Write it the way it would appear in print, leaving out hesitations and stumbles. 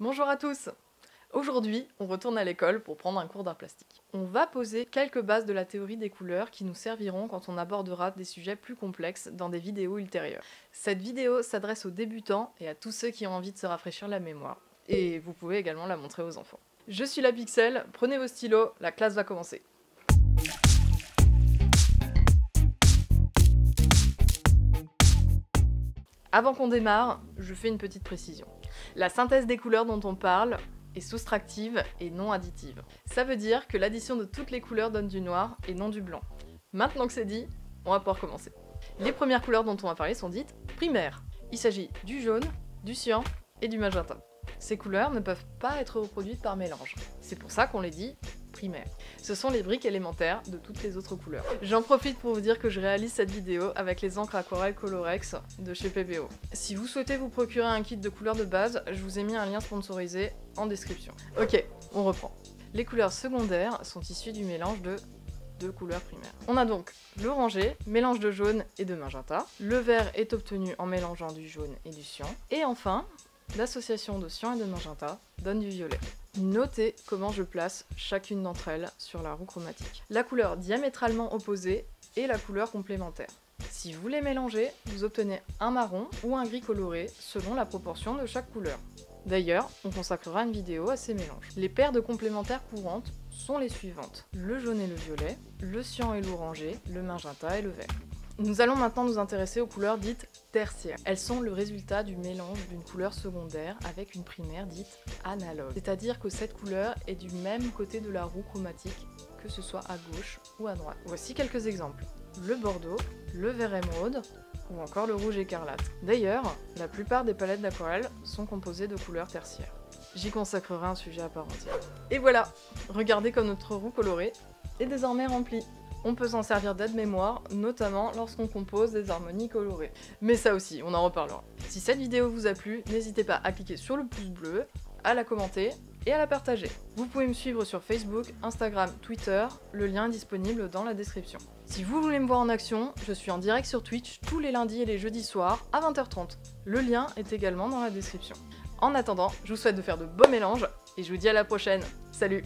Bonjour à tous! Aujourd'hui, on retourne à l'école pour prendre un cours d'art plastique. On va poser quelques bases de la théorie des couleurs qui nous serviront quand on abordera des sujets plus complexes dans des vidéos ultérieures. Cette vidéo s'adresse aux débutants et à tous ceux qui ont envie de se rafraîchir la mémoire. Et vous pouvez également la montrer aux enfants. Je suis la Pixel, prenez vos stylos, la classe va commencer. Avant qu'on démarre, je fais une petite précision. La synthèse des couleurs dont on parle est soustractive et non additive. Ça veut dire que l'addition de toutes les couleurs donne du noir et non du blanc. Maintenant que c'est dit, on va pouvoir commencer. Les premières couleurs dont on va parler sont dites primaires. Il s'agit du jaune, du cyan et du magenta. Ces couleurs ne peuvent pas être reproduites par mélange. C'est pour ça qu'on les dit primaires. Ce sont les briques élémentaires de toutes les autres couleurs. J'en profite pour vous dire que je réalise cette vidéo avec les encres aquarelles Colorex de chez PBO. Si vous souhaitez vous procurer un kit de couleurs de base, je vous ai mis un lien sponsorisé en description. Ok, on reprend. Les couleurs secondaires sont issues du mélange de deux couleurs primaires. On a donc l'orangé, mélange de jaune et de magenta. Le vert est obtenu en mélangeant du jaune et du cyan. Et enfin, l'association de cyan et de magenta donne du violet. Notez comment je place chacune d'entre elles sur la roue chromatique. La couleur diamétralement opposée est la couleur complémentaire. Si vous les mélangez, vous obtenez un marron ou un gris coloré selon la proportion de chaque couleur. D'ailleurs, on consacrera une vidéo à ces mélanges. Les paires de complémentaires courantes sont les suivantes. Le jaune et le violet, le cyan et l'orangé, le magenta et le vert. Nous allons maintenant nous intéresser aux couleurs dites tertiaires. Elles sont le résultat du mélange d'une couleur secondaire avec une primaire dite analogue. C'est-à-dire que cette couleur est du même côté de la roue chromatique, que ce soit à gauche ou à droite. Voici quelques exemples. Le bordeaux, le vert émeraude ou encore le rouge écarlate. D'ailleurs, la plupart des palettes d'aquarelle sont composées de couleurs tertiaires. J'y consacrerai un sujet à part entière. Et voilà, regardez comme notre roue colorée est désormais remplie. On peut s'en servir d'aide-mémoire, notamment lorsqu'on compose des harmonies colorées. Mais ça aussi, on en reparlera. Si cette vidéo vous a plu, n'hésitez pas à cliquer sur le pouce bleu, à la commenter et à la partager. Vous pouvez me suivre sur Facebook, Instagram, Twitter, le lien est disponible dans la description. Si vous voulez me voir en action, je suis en direct sur Twitch tous les lundis et les jeudis soirs à 20h30. Le lien est également dans la description. En attendant, je vous souhaite de faire de beaux mélanges et je vous dis à la prochaine. Salut!